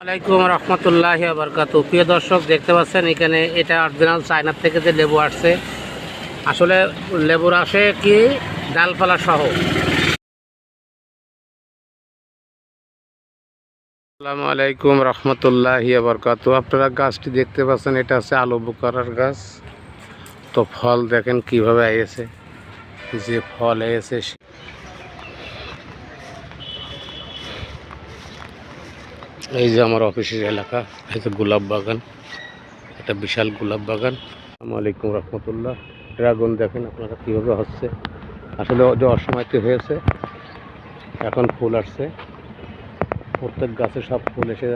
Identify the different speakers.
Speaker 1: আসসালামাইকুম রহমতুল্লাহি ওয়া বারাকাতুহু। প্রিয় দর্শক, দেখতে পাচ্ছেন এখানে এটা অরিজিনাল চায়নার থেকে যে লেবু আসছে। আসলে লেবুর আসে কি ডালপালা সহ। আসসালামু আলাইকুম রহমতুল্লাহি ওয়া বারাকাতুহু। আপনারা গাছটি দেখতে পাচ্ছেন, এটা হচ্ছে আলু বোকারার গাছ। তো ফল দেখেন কিভাবে এসেছে, যে ফল এসেছে। এই যে আমার অফিসের এলাকা, এই যে গোলাপ বাগান, একটা বিশাল গোলাপ বাগান। আসসালামু আলাইকুম রহমতুল্লাহ। ড্রাগন দেখেন আপনারা কীভাবে হচ্ছে। আসলে যে অসময়তে হয়েছে, এখন ফুল আসছে। প্রত্যেক গাছে সব ফুল এসে